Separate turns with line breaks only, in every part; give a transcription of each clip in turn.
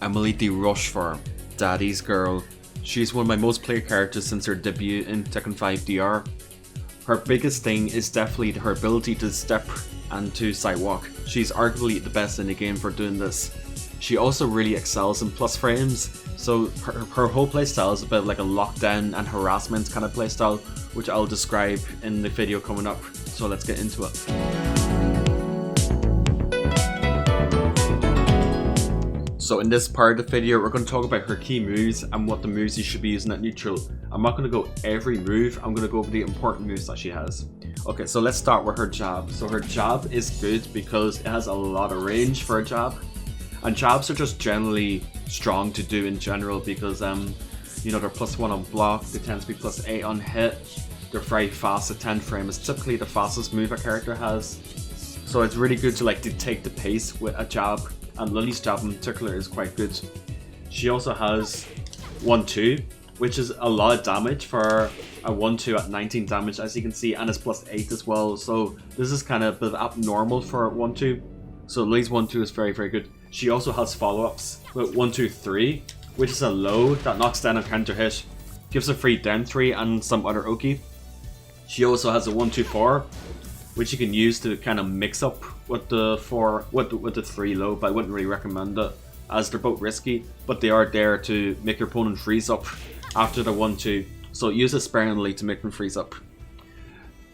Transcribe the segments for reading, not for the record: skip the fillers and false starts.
Emily de Rochefort, Daddy's Girl. She's one of my most played characters since her debut in Tekken 5 DR. Her biggest thing is definitely her ability to step and to sidewalk. She's arguably the best in the game for doing this. She also really excels in plus frames, so her whole playstyle is a bit like a lockdown and harassment kind of playstyle, which I'll describe in the video coming up, so let's get into it. So in this part of the video, we're going to talk about her key moves and what the moves you should be using at neutral. I'm not going to go every move, I'm going to go over the important moves that she has. Okay, so let's start with her jab. So her jab is good because it has a lot of range for a jab. And jabs are just generally strong to do in general because you know, they're +1 on block, they tend to be +8 on hit, they're very fast at 10 frame. It's typically the fastest move a character has. So it's really good to like dictate the pace with a jab. And Lili's jab in particular is quite good. She also has 1-2, which is a lot of damage for a 1-2 at 19 damage, as you can see, and it's +8 as well. So this is kind of a bit abnormal for 1-2. So Lili's 1-2 is very, very good. She also has follow-ups with 1-2-3, which is a low that knocks down a counter hit, gives a free down 3 and some other Oki. She also has a 1-2-4, which you can use to kind of mix up with the 4, with the 3 low, but I wouldn't really recommend it as they're both risky, but they are there to make your opponent freeze up after the 1-2, so use it sparingly to make them freeze up.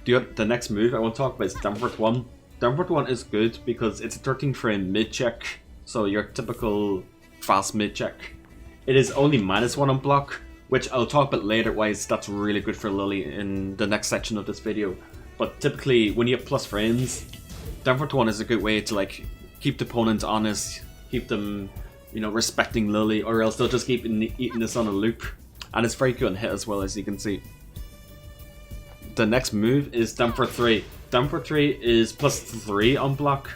The next move I want to talk about is Downward 1. Downward 1 is good because it's a 13 frame mid check, so your typical fast mid check. It is only -1 on block, which I'll talk about later why that's really good for Lili in the next section of this video. But typically, when you have plus frames, Downward 1 is a good way to like keep the opponent honest, keep them, you know, respecting Lili, or else they'll just keep eating this on a loop. And it's very good on hit as well, as you can see. The next move is Downward 3. Downward 3 is +3 on block.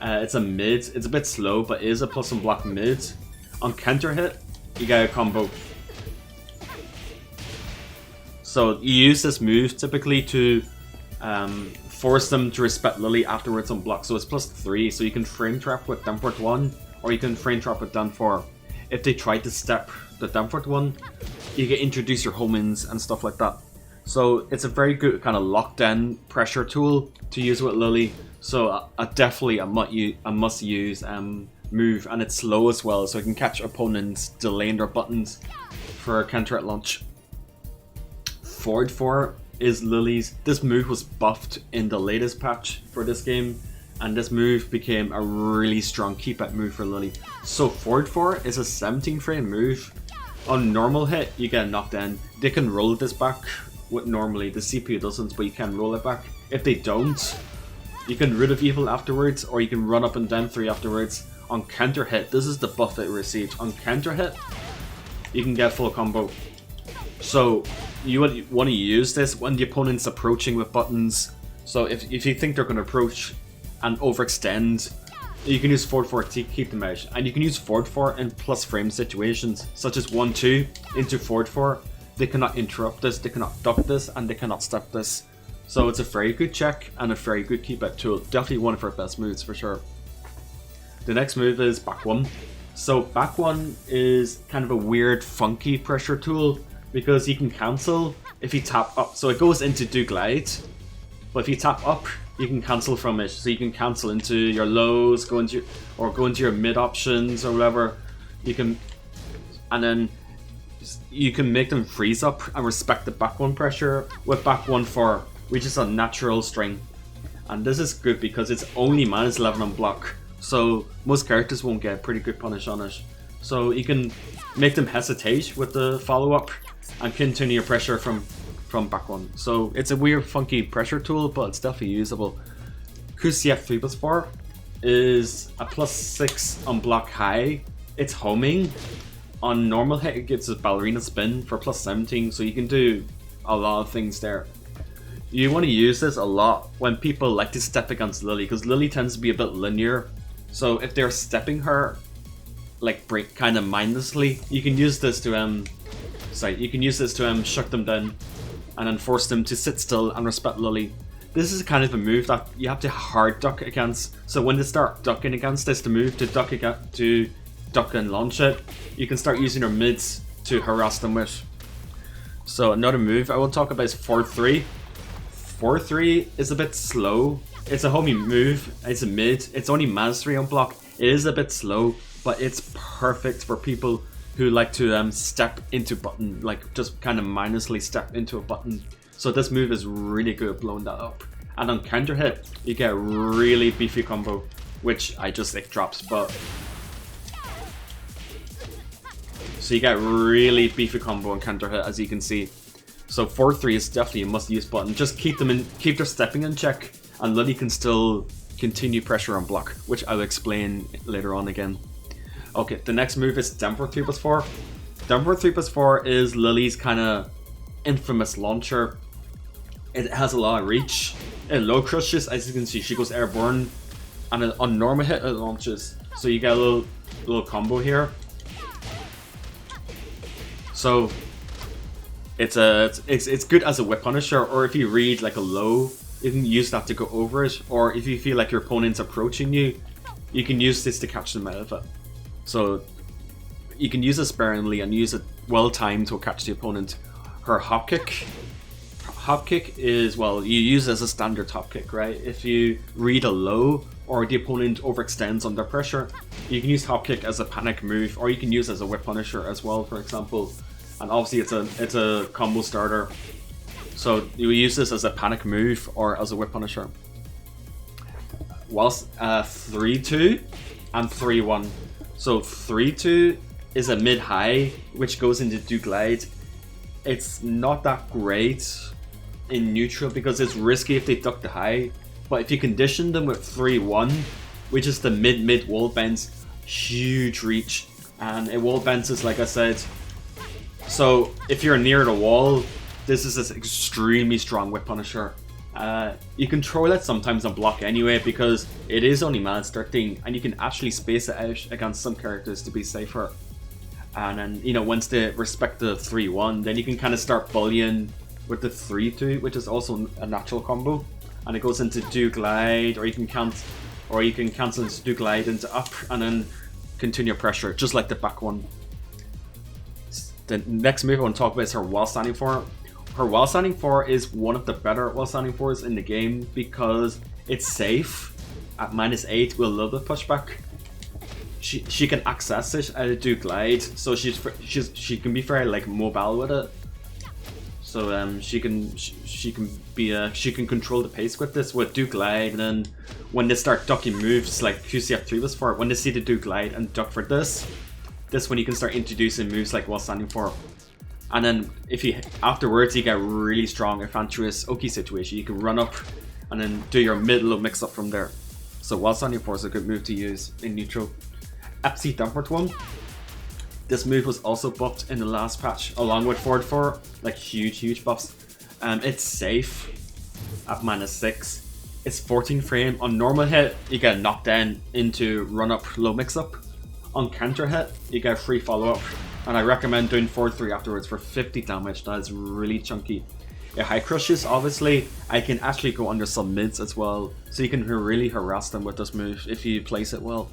It's a mid. It's a bit slow, but it is a plus on block mid. On counter hit, you get a combo. So you use this move typically to force them to respect Lili afterwards on block. So it's +3, so you can frame trap with Downward 1, or you can frame trap with down 4. If they try to step the Downward 1, you can introduce your homings and stuff like that. So it's a very good kind of lockdown pressure tool to use with Lili. So definitely a must use move, and it's slow as well, so you can catch opponents delaying their buttons for a counter at launch. Forward 4 is Lili's. This move was buffed in the latest patch for this game, and this move became a really strong keep at move for Lili. So forward 4 is a 17 frame move. On normal hit, you get knocked down. They can roll this back. What normally the CPU doesn't, but you can roll it back. If they don't, you can Root of Evil afterwards, or you can run up and down 3 afterwards. On counter hit, this is the buff it receives. On counter hit, you can get full combo. So you want to use this when the opponent's approaching with buttons. So if you think they're going to approach and overextend, you can use forward 4 to keep them out. And you can use forward 4 in plus frame situations, such as 1-2 into forward 4. They cannot interrupt this, they cannot duck this, and they cannot step this. So it's a very good check and a very good keep out tool. Definitely one of our best moves for sure. The next move is back 1. So back 1 is kind of a weird funky pressure tool because you can cancel if you tap up. So it goes into do glide, but if you tap up, you can cancel from it. So you can cancel into your lows, go into your mid options or whatever. You can, and then you can make them freeze up and respect the back 1 pressure with back 1-4, which is a natural string. And this is good because it's only -11 on block, so most characters won't get pretty good punish on it. So you can make them hesitate with the follow-up and continue your pressure from back 1. So it's a weird funky pressure tool, but it's definitely usable. QCF 3+4 is a +6 on block high. It's homing. On normal hit, it gives a ballerina spin for +17, so you can do a lot of things there. You want to use this a lot when people like to step against Lili, because Lili tends to be a bit linear. So if they're stepping her, like break kind of mindlessly, you can use this to shut them down, and then force them to sit still and respect Lili. This is kind of a move that you have to hard duck against. So when they start ducking against this, the move to duck duck and launch it, you can start using her mids to harass them with. So another move I will talk about is 4-3. 4-3 is a bit slow. It's a homie move, it's a mid, it's only -3 on block. It is a bit slow, but it's perfect for people who like to step into button, like just kind of mindlessly step into a button. So this move is really good at blowing that up. And on counter hit, you get a really beefy combo, which I just like drops, but so you get really beefy combo on counter hit, as you can see. So 4-3 is definitely a must-use button. Just keep them in, keep their stepping in check, and Lili can still continue pressure on block, which I'll explain later on again. Okay, the next move is Demper 3+4. Demper 3+4 is Lili's kind of infamous launcher. It has a lot of reach. It low crushes, as you can see, she goes airborne, and on normal hit it launches. So you get a little combo here. So it's good as a whip punisher, or if you read like a low, you can use that to go over it, or if you feel like your opponent's approaching you, you can use this to catch them out of it. So you can use it sparingly and use it well timed to catch the opponent. Her hop kick. Hop kick is, well, you use it as a standard hop kick, right? If you read a low or the opponent overextends under pressure, you can use hop kick as a panic move, or you can use it as a whip punisher as well, for example. And obviously it's a combo starter. So you use this as a panic move or as a whip punisher. Whilst 3-2 and 3-1. So 3-2 is a mid-high, which goes into do glide. It's not that great in neutral because it's risky if they duck the high. But if you condition them with 3-1, which is the mid-mid wall bends, huge reach. And it wall bounces, like I said. So if you're near the wall, this is an extremely strong whip punisher. You can throw it sometimes on block anyway because it is only -13, and you can actually space it out against some characters to be safer. And then, you know, once they respect the 3-1, then you can kind of start bullying with the 3-2, which is also a natural combo. And it goes into do glide, or you can cancel into do glide into up, and then continue pressure, just like the back one. The next move I want to talk about is her wall standing 4. Her wall standing 4 is one of the better wall standing 4s in the game because it's safe at -8 with a little bit pushback. She can access it at a do glide, so she can be very like mobile with it. So she can control the pace with this with do glide, and then when they start ducking moves like QCF 3+4, when they see the do glide and duck for this when you can start introducing moves like wall standing 4. And then if you afterwards you get really strong advantageous Oki situation, you can run up and then do your mid-low mix up from there. So wall standing 4 is a good move to use in neutral. FC Dumpert 1. This move was also buffed in the last patch along with forward 4, like huge buffs. It's safe at -6. It's 14 frame. On normal hit, you get knocked down into run up low mix up. On counter hit, you get free follow up. And I recommend doing 4-3 afterwards for 50 damage. That is really chunky. It high crushes, obviously. I can actually go under some mids as well, so you can really harass them with this move if you place it well.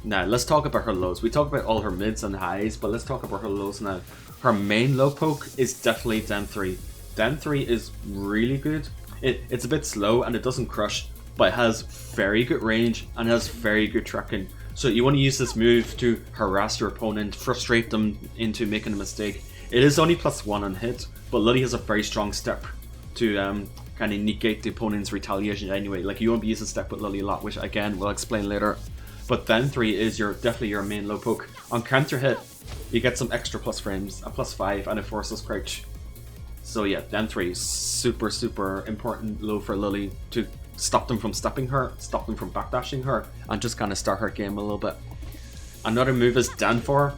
Now, let's talk about her lows. We talked about all her mids and highs, but let's talk about her lows now. Her main low poke is definitely Den 3. Den 3 is really good. It's a bit slow and it doesn't crush, but it has very good range and has very good tracking. So you want to use this move to harass your opponent, frustrate them into making a mistake. It is only +1 on hit, but Lili has a very strong step to kind of negate the opponent's retaliation anyway. Like, you won't be using step with Lili a lot, which again we'll explain later. But Den 3 is definitely your main low poke. On counter hit, you get some extra plus frames, a +5 and a forceless crouch. So yeah, Den 3 is super important low for Lili to stop them from stepping her, stop them from backdashing her, and just kind of start her game a little bit. Another move is Den 4.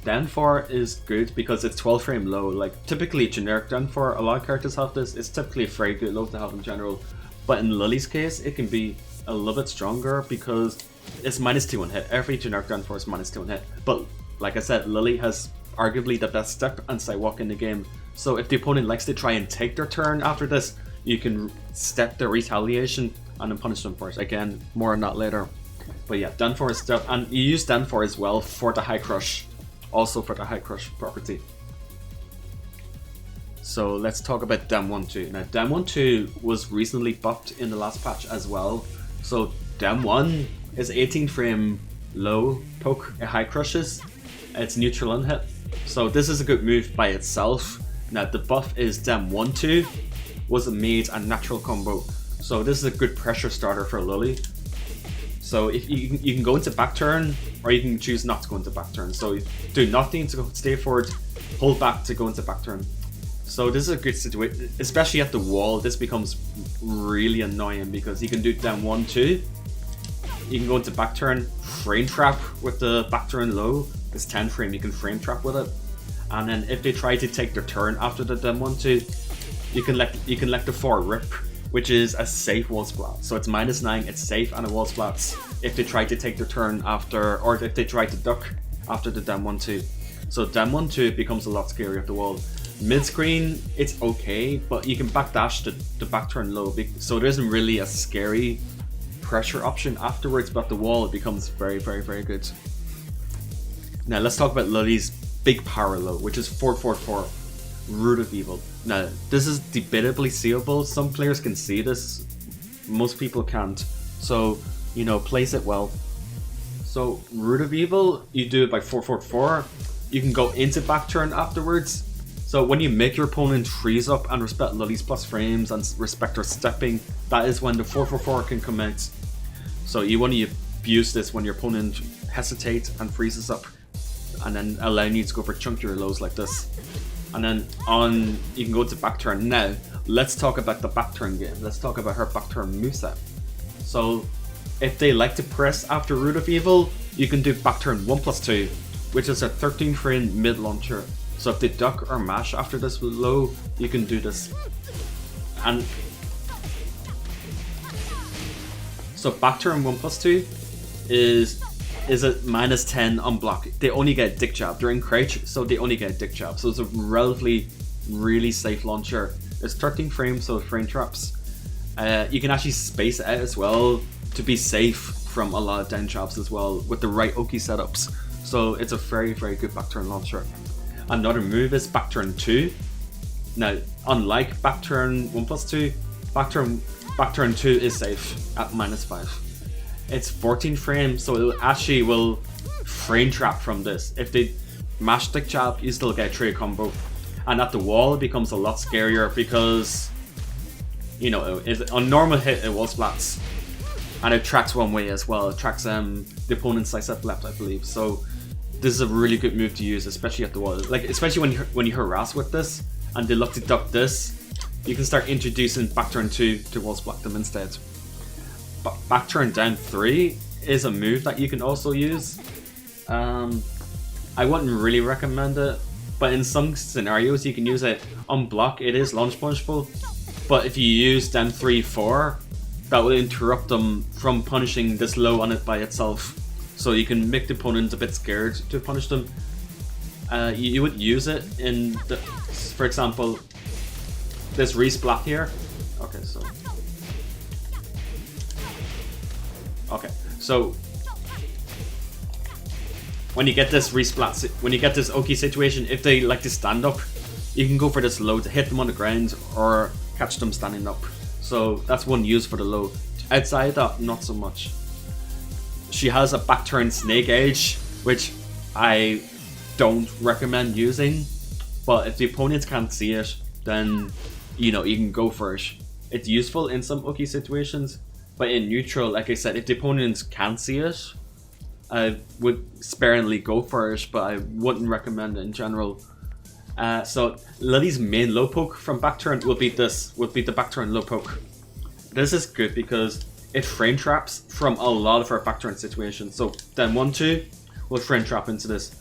Den 4 is good because it's 12 frame low. Like, typically generic Den 4, a lot of characters have this. It's typically a very good low to have in general. But in Lili's case, it can be a little bit stronger because it's -2 on hit. Every generic Den 4 is -2 on hit. But like I said, Lili has arguably the best step and sidewalk in the game. So if the opponent likes to try and take their turn after this, you can step the retaliation and then punish them for it. Again, more on that later. But yeah, down 4 is stuff, and you use down 4 as well for the high crush, also for the high crush property. So let's talk about Dem 1-2. Now Dem 1-2 was recently buffed in the last patch as well. So Dem 1 is 18 frame low poke, it high crushes, it's neutral on hit. So this is a good move by itself. Now the buff is Dem 1-2 was made a natural combo. So this is a good pressure starter for Lili. So if you can go into back turn, or you can choose not to go into back turn. So do nothing to go stay forward, hold back to go into back turn. So this is a good situation, especially at the wall. This becomes really annoying because you can do Dem 1-2. You can go into back turn, frame trap with the back turn low. It's 10 frame, you can frame trap with it. And then if they try to take their turn after the Dem 1-2, you can let the 4 rip, which is a safe wall splat. So it's -9, it's safe, and a wall splats if they try to take their turn after, or if they try to duck after the Dem 1-2. So Dem 1-2 becomes a lot scarier at the wall. Mid screen, it's okay, but you can backdash the back turn low, so there isn't really a scary pressure option afterwards, but the wall, it becomes very, very, very good. Now let's talk about Lili's big power low, which is 444, Root of Evil. Now this is debatably seeable. Some players can see this, most people can't. So, you know, place it well. So Root of Evil, you do it by 444. You can go into back turn afterwards. So when you make your opponent freeze up and respect Lili's plus frames and respect her stepping, that is when the 444 can come out. So you want to abuse this when your opponent hesitates and freezes up, and then allowing you to go for chunkier lows like this. And then you can go to back turn. Now, let's talk about the back turn game. Let's talk about her back turn moveset. So if they like to press after Root of Evil, you can do back turn 1+2, which is a 13 frame mid launcher. So if they duck or mash after this low, you can do this. And so back turn 1+2 is a -10 on block. They only get dick jab. They're in crouch, so they only get dick jab. So it's a relatively really safe launcher. It's 13 frames, so frame traps. You can actually space it out as well to be safe from a lot of down jabs as well with the right Oki setups. So it's a very, very good back turn launcher. Another move is back turn 2. Now, unlike back turn 1+2, back turn 2 is safe at -5. It's 14 frames, so it actually will frame trap from this. If they mash stick jab, you still get a trade combo. And at the wall, it becomes a lot scarier because, you know, on normal hit, it wall splats. And it tracks one way as well. It tracks the opponent's side step left, I believe. So this is a really good move to use, especially at the wall. Like, especially when you harass with this and they look to duck this, you can start introducing back turn 2 to wall splat them instead. But back turn down 3 is a move that you can also use. I wouldn't really recommend it, but in some scenarios you can use it. On block, it is launch punishable, but if you use Dem 3-4, that will interrupt them from punishing this low on it by itself. So you can make the opponent a bit scared to punish them. You would use it in, for example, this resplat here. Okay, so when you get this resplat, when you get this Oki situation, if they like to stand up, you can go for this low to hit them on the ground or catch them standing up. So that's one use for the low. Outside that, not so much. She has a back turn snake edge, which I don't recommend using, but if the opponents can't see it, then you know you can go for it. It's useful in some Oki situations, but in neutral, like I said, if the opponents can't see it, I would sparingly go for it, but I wouldn't recommend it in general. So Lili's main low poke from back turn will be the back turn low poke. This is good because it frame traps from a lot of her back turn situations. So then 1-2 will frame trap into this.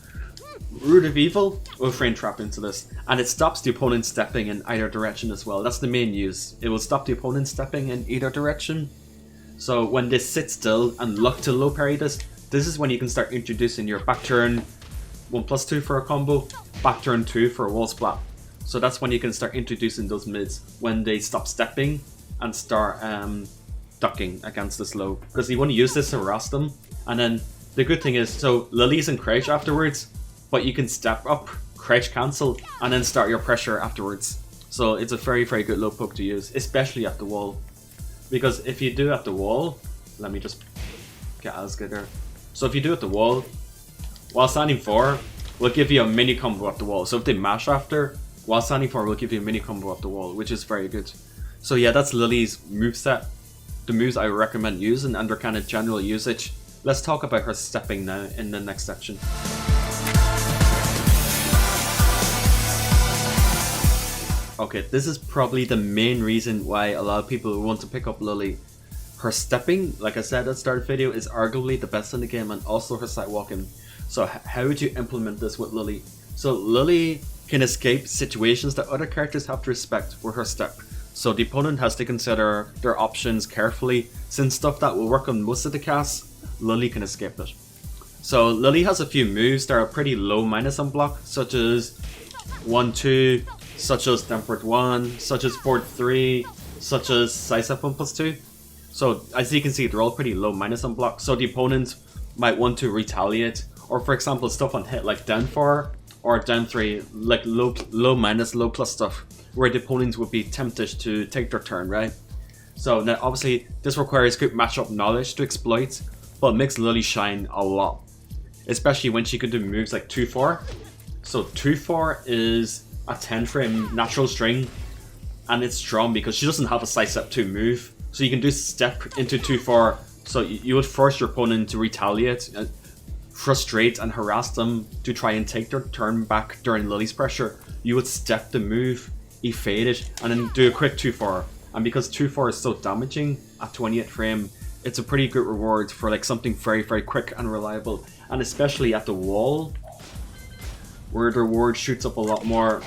Root of Evil will frame trap into this, and it stops the opponent stepping in either direction as well. That's the main use. It will stop the opponent stepping in either direction. So when they sit still and look to low parry this is when you can start introducing your back turn 1+2 for a combo, back turn 2 for a wall splat. So that's when you can start introducing those mids, when they stop stepping and start ducking against this low, because you want to use this to harass them. And then the good thing is, so Lili's in crouch afterwards, but you can step up, crouch cancel, and then start your pressure afterwards. So it's a very, very good low poke to use, especially at the wall. Because if you do at the wall, let me just get Asgard there. So if you do at the wall, while standing 4 will give you a mini combo up the wall. So if they mash after, while standing 4 will give you a mini combo up the wall, which is very good. So yeah, that's Lili's moveset. The moves I recommend using and their kind of general usage. Let's talk about her stepping now in the next section. Okay, this is probably the main reason why a lot of people want to pick up Lili. Her stepping, like I said at the start of the video, is arguably the best in the game, and also her side walking. So how would you implement this with Lili? So Lili can escape situations that other characters have to respect with her step. So the opponent has to consider their options carefully. Since stuff that will work on most of the casts, Lili can escape it. So Lili has a few moves that are pretty low minus on block, such as 1-2, such as tempered 1, such as forward 3, such as size up 1+2. So as you can see, they're all pretty low minus on block, so the opponent might want to retaliate, or for example stuff on hit like down 4 or down 3, like low minus, low plus stuff, where the opponent would be tempted to take their turn, right? So now obviously this requires good matchup knowledge to exploit, but it makes Lili shine a lot, especially when she can do moves like 2-4. So 2-4 is a 10 frame natural string, and it's strong because she doesn't have a side step 2 move, so you can do step into 2-4. So you would force your opponent to retaliate, frustrate and harass them to try and take their turn back during Lili's pressure. You would step the move, evade it, and then do a quick 2-4. And because 2-4 is so damaging at 28 frame, it's a pretty good reward for like something very, very quick and reliable, and especially at the wall, where the reward shoots up a lot more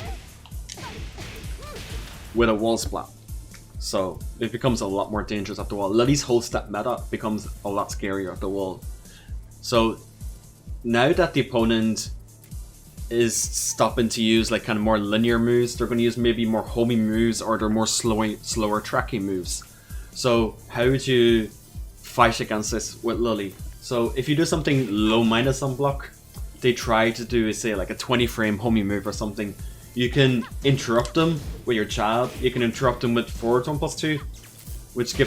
with a wall splat. So it becomes a lot more dangerous at the wall. Lili's whole step meta becomes a lot scarier at the wall. So now that the opponent is stopping to use like kind of more linear moves, they're going to use maybe more homing moves, or they're more slower tracking moves. So how would you fight against this with Lili? So if you do something low minus on block, they try to do, say, like a 20 frame homing move or something, you can interrupt them with your jab. You can interrupt them with forward 1+2, which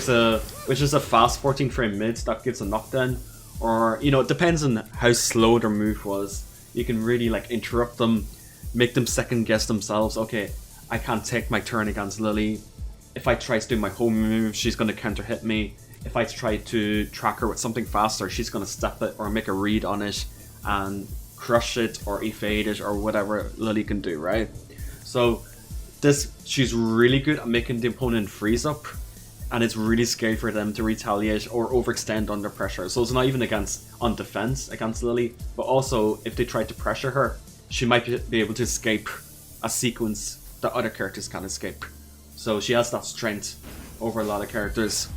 is a fast 14 frame mid that gives a knockdown. Or, you know, it depends on how slow their move was. You can really like interrupt them, make them second guess themselves. Okay, I can't take my turn against Lili. If I try to do my home move, she's going to counter hit me. If I try to track her with something faster, she's going to step it or make a read on it and crush it or evade it or whatever Lili can do, right? So she's really good at making the opponent freeze up, and it's really scary for them to retaliate or overextend under pressure. So it's not even on defense against Lili, but also if they try to pressure her, she might be able to escape a sequence that other characters can't escape. So she has that strength over a lot of characters.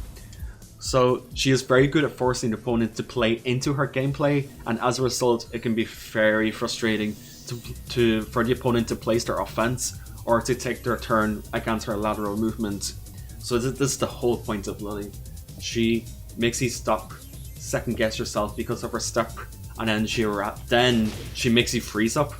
So she is very good at forcing the opponent to play into her gameplay, and as a result it can be very frustrating for the opponent to place their offense or to take their turn against her lateral movement. So this is the whole point of Lili. She makes you stop, second guess yourself because of her step, and then she makes you freeze up,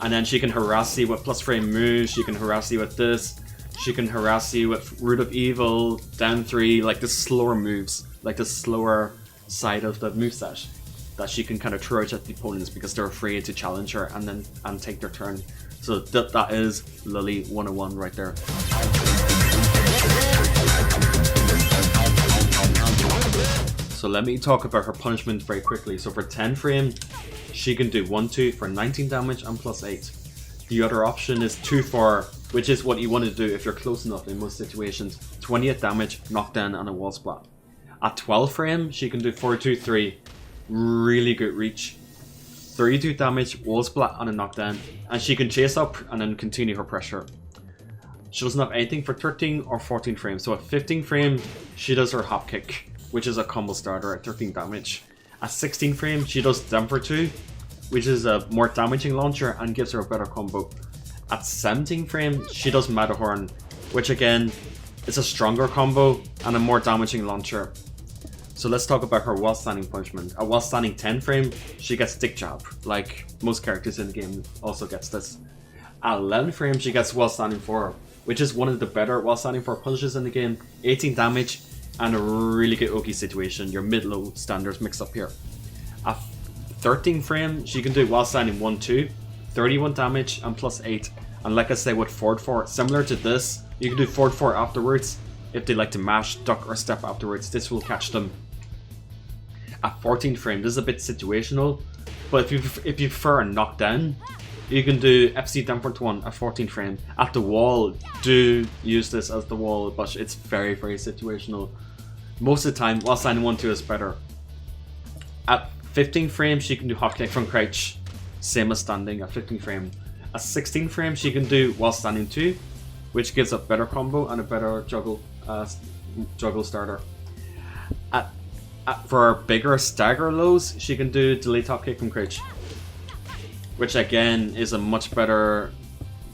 and then she can harass you with plus frame moves. She can harass you with this. She can harass you with Root of Evil, down 3, like the slower moves, like the slower side of the moveset that she can kind of throw out at the opponents because they're afraid to challenge her and take their turn. So that is Lili 101 right there. So let me talk about her punishment very quickly. So for 10 frame, she can do 1-2 for 19 damage and plus 8. The other option is 2-4, which is what you want to do if you're close enough in most situations. 28 damage, knockdown, and a wall splat. At 12 frame, she can do 4-2-3, really good reach. 32 damage, wall splat, and a knockdown. And she can chase up and then continue her pressure. She doesn't have anything for 13 or 14 frames. So at 15 frame, she does her hop kick, which is a combo starter at 13 damage. At 16 frame, she does Damper 2, which is a more damaging launcher and gives her a better combo. At 17 frame, she does Matterhorn, which again It's a stronger combo and a more damaging launcher. So let's talk about her while standing punishment. At while standing 10 frame, she gets stick jab, like most characters in the game also gets this. At 11 frame, she gets while standing 4, which is one of the better while standing 4 punches in the game. 18 damage and a really good Oki situation. Your mid-low standards mixed up here. At 13 frame, she can do while standing 1-2, 31 damage and plus 8. And like I say with forward 4, similar to this, you can do forward 4 afterwards. If they like to mash, duck or step afterwards, this will catch them. At 14 frame, this is a bit situational, but if you prefer a knockdown, you can do FC Danforth 1 at 14 frame. At the wall, do use this as the wall, but it's very, very situational. Most of the time, while standing 1-2 is better. At 15 frame, she can do hot kick from crouch, same as standing at 15 frame. At 16 frame, she can do while standing 2, which gives a better combo and a better juggle starter. For bigger stagger lows, she can do delay top kick from crouch, which again is a much better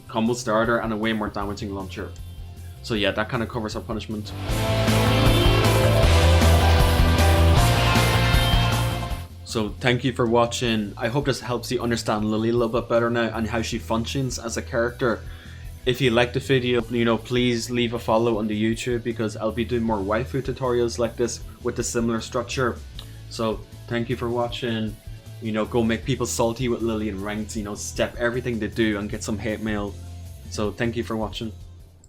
combo starter and a way more damaging launcher. So yeah, that kind of covers her punishment. So thank you for watching. I hope this helps you understand Lili a little bit better now and how she functions as a character. If you liked the video, please leave a follow on the YouTube, because I'll be doing more waifu tutorials like this with a similar structure. So thank you for watching. Go make people salty with Lili and ranked, step everything they do and get some hate mail. So thank you for watching.